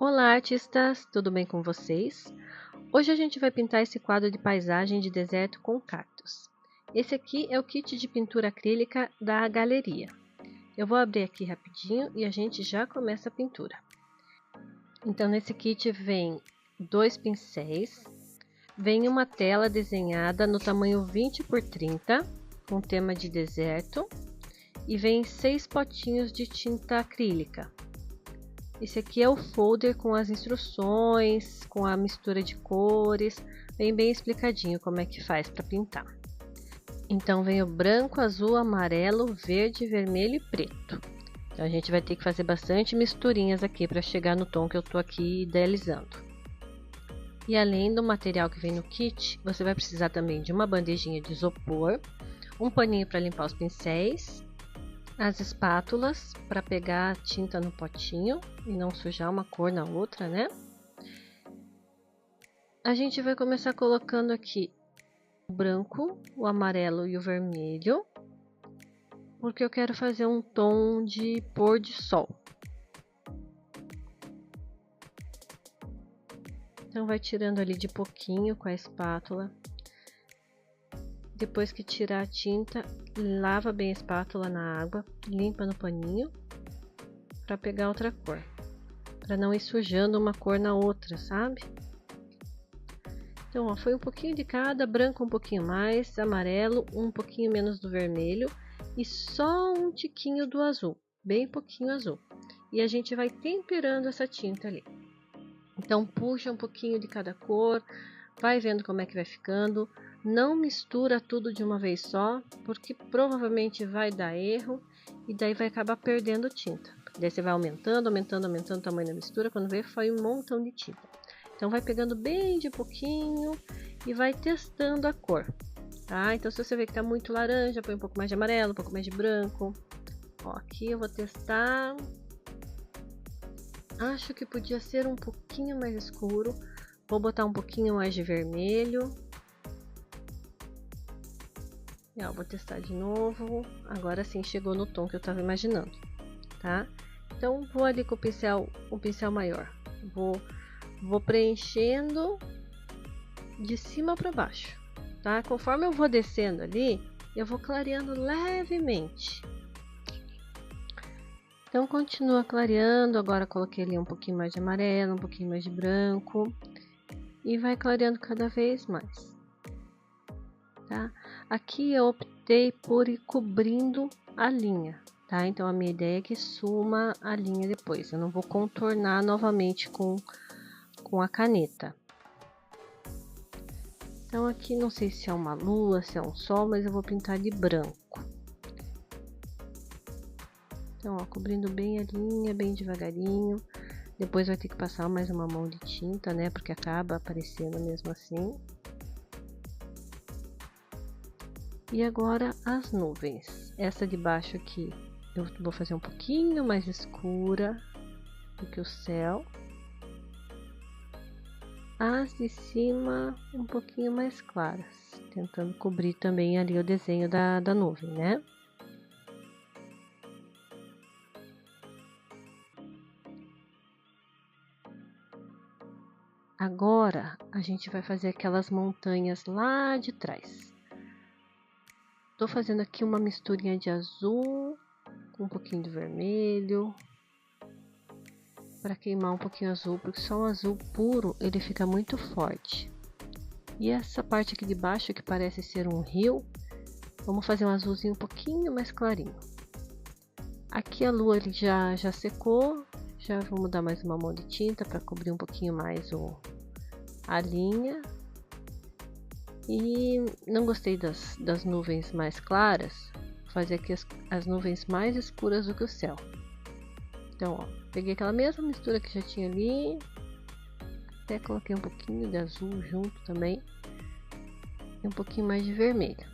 Olá, artistas! Tudo bem com vocês? Hoje a gente vai pintar esse quadro de paisagem de deserto com cactos. Esse aqui é o kit de pintura acrílica da galeria. Eu vou abrir aqui rapidinho e a gente já começa a pintura. Então, nesse kit vem 2 pincéis, vem uma tela desenhada no tamanho 20 por 30, com tema de deserto, e vem 6 potinhos de tinta acrílica. Esse aqui é o folder com as instruções, com a mistura de cores, bem explicadinho como é que faz para pintar. Então vem o branco, azul, amarelo, verde, vermelho e preto. Então a gente vai ter que fazer bastante misturinhas aqui para chegar no tom que eu estou aqui idealizando. E além do material que vem no kit, você vai precisar também de uma bandejinha de isopor, um paninho para limpar os pincéis, as espátulas para pegar a tinta no potinho e não sujar uma cor na outra, né? A gente vai começar colocando aqui o branco, o amarelo e o vermelho, porque eu quero fazer um tom de pôr de sol. Então vai tirando ali de pouquinho com a espátula. Depois que tirar a tinta, lava bem a espátula na água, limpa no paninho para pegar outra cor, para não ir sujando uma cor na outra, sabe? Então, ó, foi um pouquinho de cada, branco um pouquinho mais, amarelo um pouquinho menos do vermelho e só um tiquinho do azul, bem pouquinho azul. E a gente vai temperando essa tinta ali. Então, puxa um pouquinho de cada cor, vai vendo como é que vai ficando. Não mistura tudo de uma vez só, porque provavelmente vai dar erro e daí vai acabar perdendo tinta. Daí você vai aumentando o tamanho da mistura, quando vê foi um montão de tinta. Então vai pegando bem de pouquinho e vai testando a cor, tá? Então se você vê que tá muito laranja, põe um pouco mais de amarelo, um pouco mais de branco. Ó, aqui eu vou testar. Acho que podia ser um pouquinho mais escuro. Vou botar um pouquinho mais de vermelho. E, ó, vou testar de novo. Agora sim chegou no tom que eu estava imaginando, tá? Então vou ali com o pincel maior. Vou preenchendo de cima para baixo, tá? Conforme eu vou descendo ali, eu vou clareando levemente. Então continua clareando. Agora coloquei ali um pouquinho mais de amarelo, um pouquinho mais de branco e vai clareando cada vez mais. Tá? Aqui eu optei por ir cobrindo a linha, tá? Então a minha ideia é que suma a linha depois. Eu não vou contornar novamente com a caneta. Então aqui não sei se é uma lua, se é um sol, mas eu vou pintar de branco. Então, ó, cobrindo bem a linha, bem devagarinho. Depois vai ter que passar mais uma mão de tinta, né? Porque acaba aparecendo mesmo assim. E agora as nuvens. Essa de baixo aqui eu vou fazer um pouquinho mais escura do que o céu. As de cima um pouquinho mais claras, tentando cobrir também ali o desenho da nuvem, né? Agora a gente vai fazer aquelas montanhas lá de trás. Tô fazendo aqui uma misturinha de azul com um pouquinho de vermelho para queimar um pouquinho azul, porque só o azul puro ele fica muito forte. E essa parte aqui de baixo que parece ser um rio, vamos fazer um azulzinho um pouquinho mais clarinho. Aqui a lua ele já secou, já vamos dar mais uma mão de tinta para cobrir um pouquinho mais a linha. E não gostei das nuvens mais claras, vou fazer aqui as nuvens mais escuras do que o céu. Então, ó, peguei aquela mesma mistura que já tinha ali, até coloquei um pouquinho de azul junto também, e um pouquinho mais de vermelho,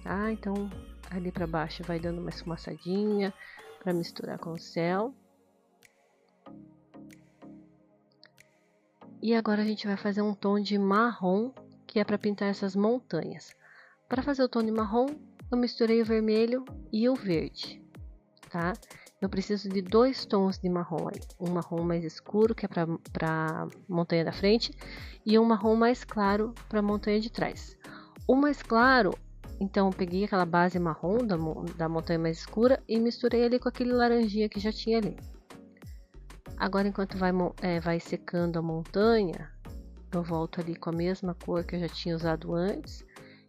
tá? Então, ali para baixo vai dando uma esfumaçadinha para misturar com o céu. E agora a gente vai fazer um tom de marrom, que é para pintar essas montanhas. Para fazer o tom de marrom, eu misturei o vermelho e o verde, tá? eu preciso de 2 tons de marrom aí. Um marrom mais escuro, que é para montanha da frente, e um marrom mais claro para a montanha de trás. O mais claro, então eu peguei aquela base marrom da montanha mais escura e misturei ali com aquele laranjinha que já tinha ali. Agora, enquanto vai secando a montanha, eu volto ali com a mesma cor que eu já tinha usado antes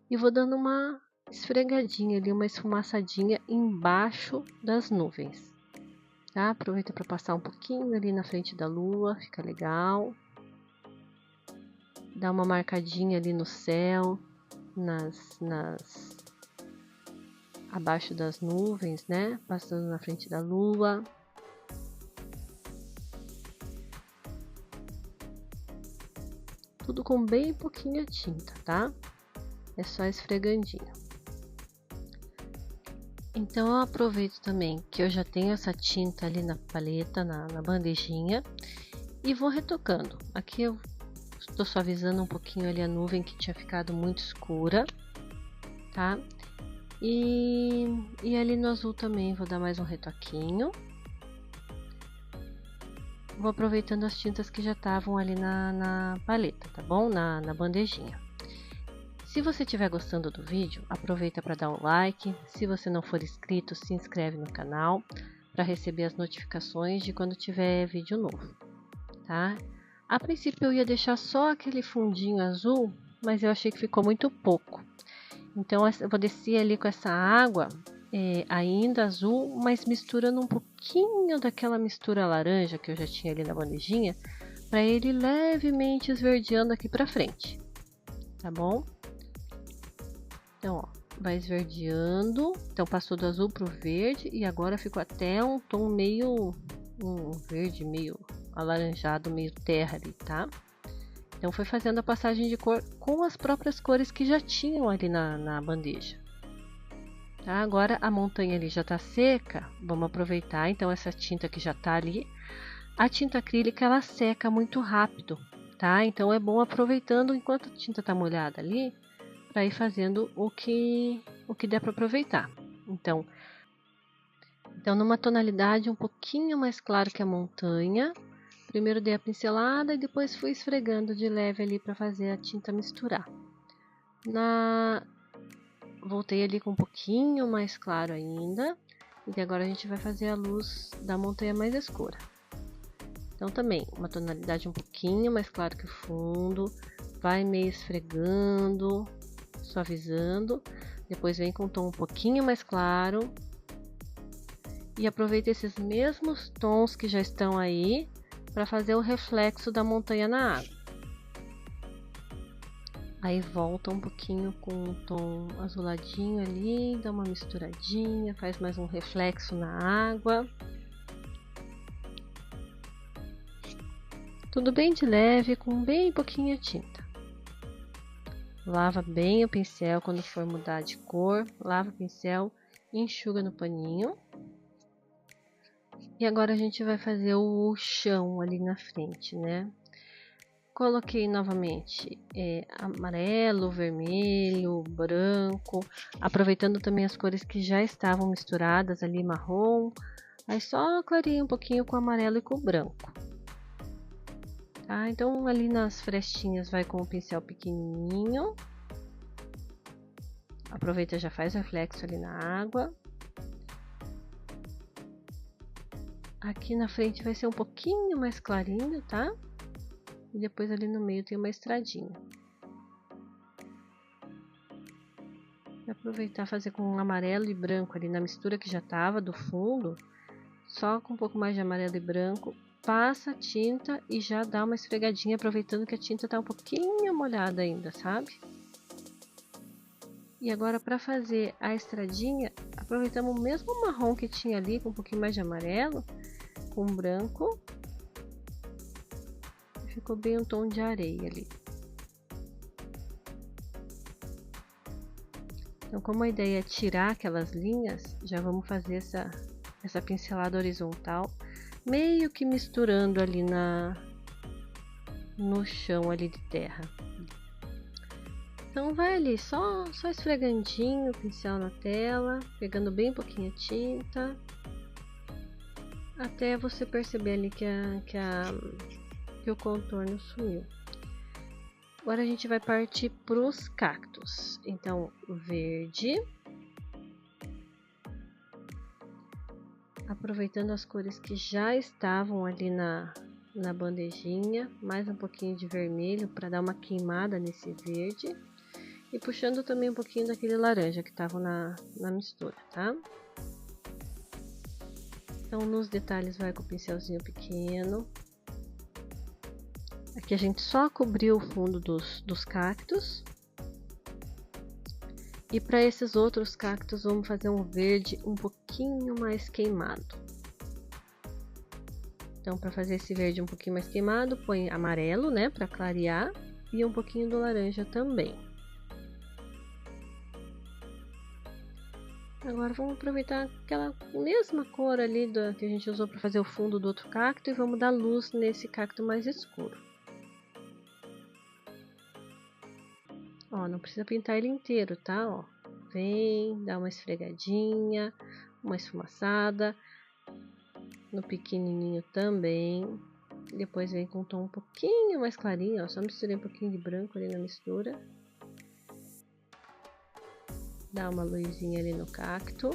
e vou dando uma esfregadinha ali, uma esfumaçadinha embaixo das nuvens. Tá? Aproveita para passar um pouquinho ali na frente da lua, fica legal. Dá uma marcadinha ali no céu, abaixo das nuvens, né? Passando na frente da lua. Tudo com bem pouquinha tinta, tá? É só esfregandinho. Então eu aproveito também que eu já tenho essa tinta ali na paleta, na bandejinha, e vou retocando. Aqui eu estou suavizando um pouquinho ali a nuvem que tinha ficado muito escura, tá? E ali no azul também vou dar mais um retoquinho. Vou aproveitando as tintas que já estavam ali na paleta, tá bom? Na bandejinha. Se você estiver gostando do vídeo, aproveita para dar um like. Se você não for inscrito, se inscreve no canal para receber as notificações de quando tiver vídeo novo, tá? A princípio eu ia deixar só aquele fundinho azul, mas eu achei que ficou muito pouco. Então eu vou descer ali com essa água ainda azul, mas misturando um pouquinho daquela mistura laranja que eu já tinha ali na bandejinha, para ele levemente esverdeando aqui para frente, tá bom? Então, ó, vai esverdeando. Então, passou do azul pro verde e agora ficou até um tom meio verde, meio alaranjado, meio terra ali, tá? Então, foi fazendo a passagem de cor com as próprias cores que já tinham ali na bandeja. Tá? Agora a montanha ali já tá seca. Vamos aproveitar então essa tinta que já tá ali. A tinta acrílica ela seca muito rápido, tá? Então é bom aproveitando enquanto a tinta tá molhada ali, para ir fazendo o que der para aproveitar. Então numa tonalidade um pouquinho mais claro que a montanha, primeiro dei a pincelada e depois fui esfregando de leve ali para fazer a tinta misturar. Voltei ali com um pouquinho mais claro ainda, e agora a gente vai fazer a luz da montanha mais escura. Então também uma tonalidade um pouquinho mais clara que o fundo, vai meio esfregando, suavizando, depois vem com um tom um pouquinho mais claro e aproveita esses mesmos tons que já estão aí para fazer o reflexo da montanha na água. Aí volta um pouquinho com um tom azuladinho ali, dá uma misturadinha, faz mais um reflexo na água. Tudo bem de leve, com bem pouquinha tinta. Lava bem o pincel quando for mudar de cor, lava o pincel e enxuga no paninho. E agora a gente vai fazer o chão ali na frente, né? Coloquei novamente amarelo, vermelho, branco, aproveitando também as cores que já estavam misturadas ali, marrom. Aí só clareei um pouquinho com o amarelo e com o branco. Tá? Então ali nas frestinhas vai com o pincel pequenininho. Aproveita e já faz reflexo ali na água. Aqui na frente vai ser um pouquinho mais clarinho, tá? E depois ali no meio tem uma estradinha. Vou aproveitar fazer com amarelo e branco ali na mistura que já estava do fundo. Só com um pouco mais de amarelo e branco. Passa a tinta e já dá uma esfregadinha, aproveitando que a tinta está um pouquinho molhada ainda, sabe? E agora para fazer a estradinha, aproveitamos o mesmo marrom que tinha ali, com um pouquinho mais de amarelo, com branco. Ficou bem um tom de areia ali. Então, como a ideia é tirar aquelas linhas, já vamos fazer essa pincelada horizontal, meio que misturando ali no chão ali de terra. Então vai ali, só esfregandinho o pincel na tela, pegando bem pouquinha tinta. até você perceber ali que o contorno sumiu. Agora a gente vai partir para os cactos. Então, verde. Aproveitando as cores que já estavam ali na bandejinha, mais um pouquinho de vermelho para dar uma queimada nesse verde. E puxando também um pouquinho daquele laranja que estava na mistura, tá? Então, nos detalhes vai com o pincelzinho pequeno. Aqui a gente só cobriu o fundo dos cactos. E para esses outros cactos, vamos fazer um verde um pouquinho mais queimado. Então, para fazer esse verde um pouquinho mais queimado, põe amarelo, né, para clarear, e um pouquinho do laranja também. Agora vamos aproveitar aquela mesma cor ali que a gente usou para fazer o fundo do outro cacto e vamos dar luz nesse cacto mais escuro. Ó, não precisa pintar ele inteiro, tá? Ó, vem, dá uma esfregadinha, uma esfumaçada. No pequenininho também. Depois vem com um tom um pouquinho mais clarinho, ó. Só misturei um pouquinho de branco ali na mistura. Dá uma luzinha ali no cacto.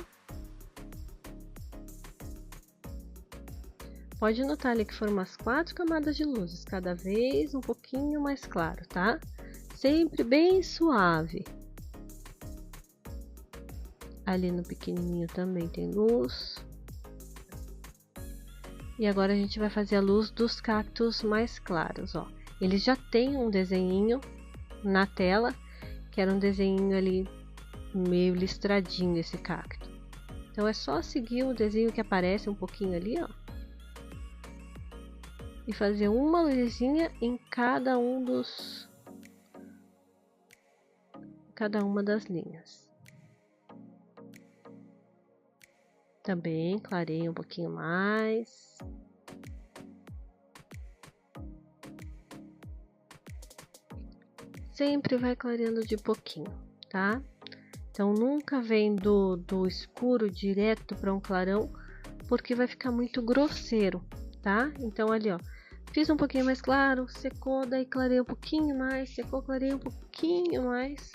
Pode notar ali que foram umas 4 camadas de luzes, cada vez um pouquinho mais claro, tá? Sempre bem suave. Ali no pequenininho também tem luz. E agora a gente vai fazer a luz dos cactos mais claros, ó. Eles já tem um desenhinho na tela, que era um desenho ali meio listradinho esse cacto. Então é só seguir o desenho que aparece um pouquinho ali, ó. E fazer uma luzinha em cada uma das linhas. Também clarei um pouquinho mais. Sempre vai clareando de pouquinho, tá? Então nunca vem do escuro direto para um clarão, porque vai ficar muito grosseiro, tá? Então ali, ó, fiz um pouquinho mais claro, secou, daí clarei um pouquinho mais, secou, clarei um pouquinho mais.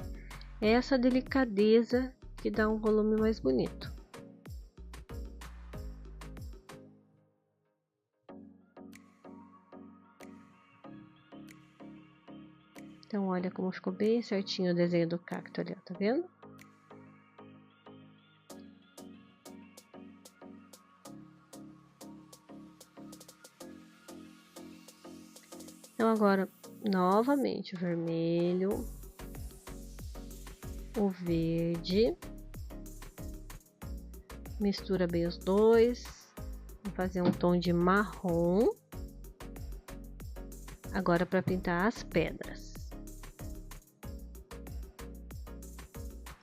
É essa delicadeza que dá um volume mais bonito. Então olha como ficou bem certinho o desenho do cacto ali, ó, tá vendo? Então agora, novamente, o vermelho, o verde, mistura bem os dois, vou fazer um tom de marrom. Agora para pintar as pedras.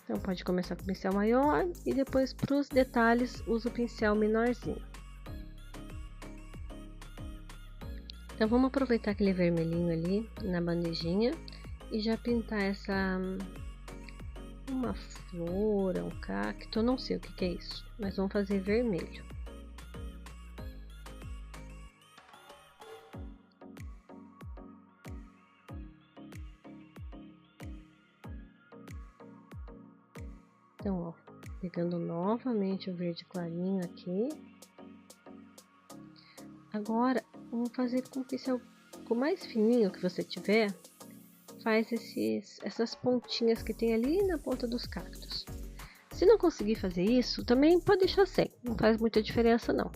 Então pode começar com o pincel maior e depois para os detalhes usa o pincel menorzinho. Então vamos aproveitar aquele vermelhinho ali na bandejinha e já pintar uma flor, um cacto, não sei o que é isso, mas vamos fazer vermelho. Então, ó, pegando novamente o verde clarinho aqui. Agora, vamos fazer com o pincel com mais fininho que você tiver. Faz essas pontinhas que tem ali na ponta dos cactos. Se não conseguir fazer isso, também pode deixar sem. Não faz muita diferença, não.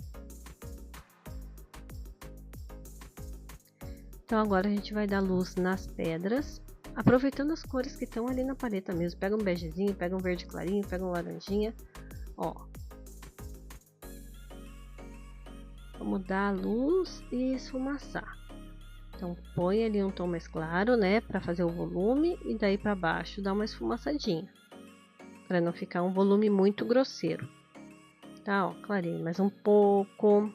Então, agora a gente vai dar luz nas pedras. Aproveitando as cores que estão ali na paleta mesmo. Pega um begezinho, pega um verde clarinho, pega um laranjinha. Ó. Vamos dar a luz e esfumaçar. Então põe ali um tom mais claro, né, para fazer o volume e daí para baixo dá uma esfumaçadinha, para não ficar um volume muito grosseiro. Tá, ó, clarei mais um pouco.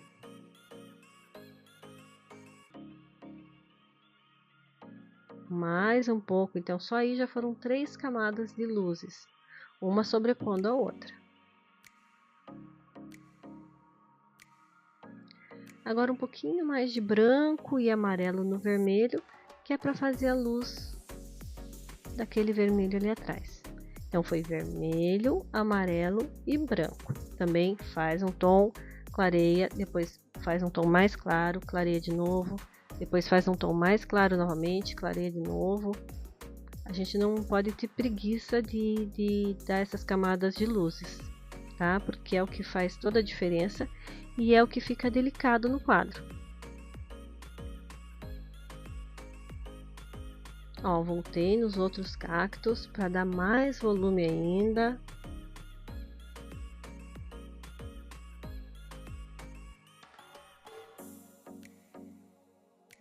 Mais um pouco, então só aí já foram 3 camadas de luzes, uma sobrepondo a outra. Agora um pouquinho mais de branco e amarelo no vermelho, que é para fazer a luz daquele vermelho ali atrás. Então foi vermelho, amarelo e branco. Também faz um tom, clareia, depois faz um tom mais claro, clareia de novo, depois faz um tom mais claro novamente, clareia de novo. A gente não pode ter preguiça de dar essas camadas de luzes, tá? Porque é o que faz toda a diferença e é o que fica delicado no quadro. Ó, voltei nos outros cactos para dar mais volume ainda.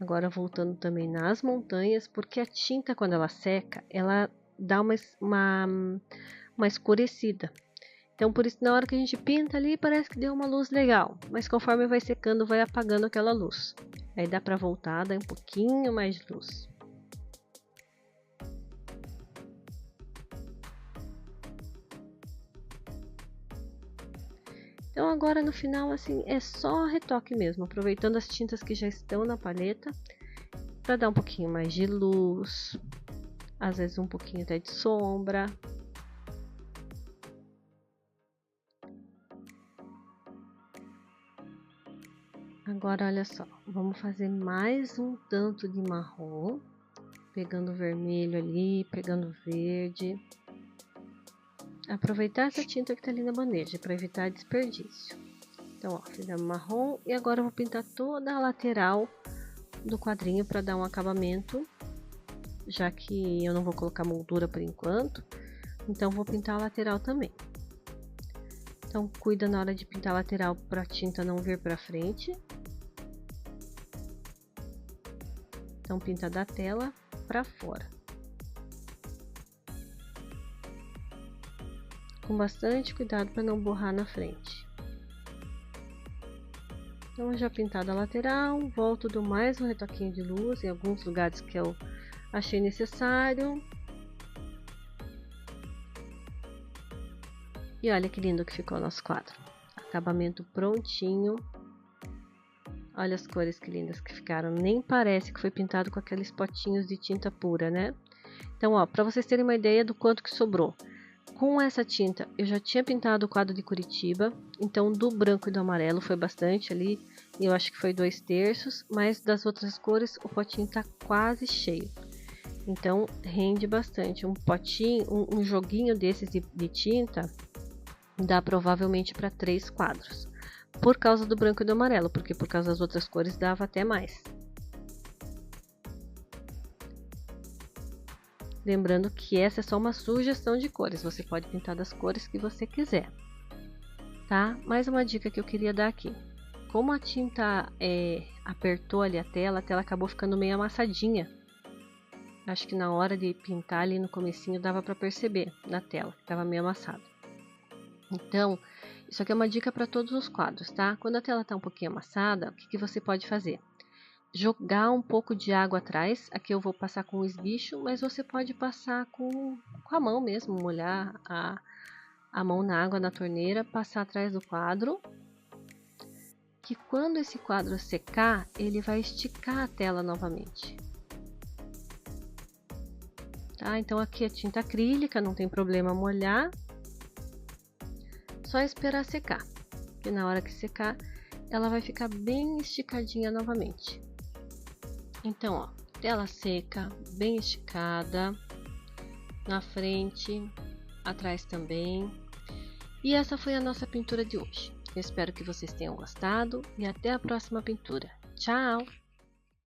Agora voltando também nas montanhas, porque a tinta quando ela seca, ela dá uma escurecida. Então por isso na hora que a gente pinta ali parece que deu uma luz legal, mas conforme vai secando vai apagando aquela luz. Aí dá para voltar, dá um pouquinho mais de luz. Então agora no final assim é só retoque mesmo, aproveitando as tintas que já estão na paleta para dar um pouquinho mais de luz, às vezes um pouquinho até de sombra. Agora olha só, vamos fazer mais um tanto de marrom, pegando o vermelho ali, pegando o verde. Aproveitar essa tinta que está ali na bandeja para evitar desperdício. Então ó, fizemos marrom e agora eu vou pintar toda a lateral do quadrinho para dar um acabamento, já que eu não vou colocar moldura por enquanto, então vou pintar a lateral também. Então cuida na hora de pintar a lateral para a tinta não vir para frente. Então pinta da tela para fora. Com bastante cuidado para não borrar na frente. Então já pintada a lateral, volto do mais um retoquinho de luz em alguns lugares que eu achei necessário. E olha que lindo que ficou o nosso quadro. Acabamento prontinho. Olha as cores que lindas que ficaram. Nem parece que foi pintado com aqueles potinhos de tinta pura, né? Então, ó, para vocês terem uma ideia do quanto que sobrou. Com essa tinta, eu já tinha pintado o quadro de Curitiba. Então, do branco e do amarelo foi bastante ali. Eu acho que foi 2/3. Mas das outras cores, o potinho tá quase cheio. Então, rende bastante. Um potinho, um joguinho desses de tinta, dá provavelmente para 3 quadros. Por causa do branco e do amarelo, porque por causa das outras cores dava até mais. Lembrando que essa é só uma sugestão de cores, você pode pintar das cores que você quiser, tá? Mais uma dica que eu queria dar aqui. Como a tinta apertou ali a tela acabou ficando meio amassadinha. Acho que na hora de pintar ali no comecinho dava para perceber na tela que estava meio amassado. Então, isso aqui é uma dica para todos os quadros, tá? Quando a tela está um pouquinho amassada, o que você pode fazer? Jogar um pouco de água atrás. Aqui eu vou passar com o esguicho, mas você pode passar com a mão mesmo, molhar a mão na água na torneira, passar atrás do quadro. Que quando esse quadro secar, ele vai esticar a tela novamente. Tá? Então aqui é tinta acrílica, não tem problema molhar. Só esperar secar, que na hora que secar, ela vai ficar bem esticadinha novamente. Então, ó, tela seca, bem esticada, na frente, atrás também. E essa foi a nossa pintura de hoje. Eu espero que vocês tenham gostado e até a próxima pintura. Tchau!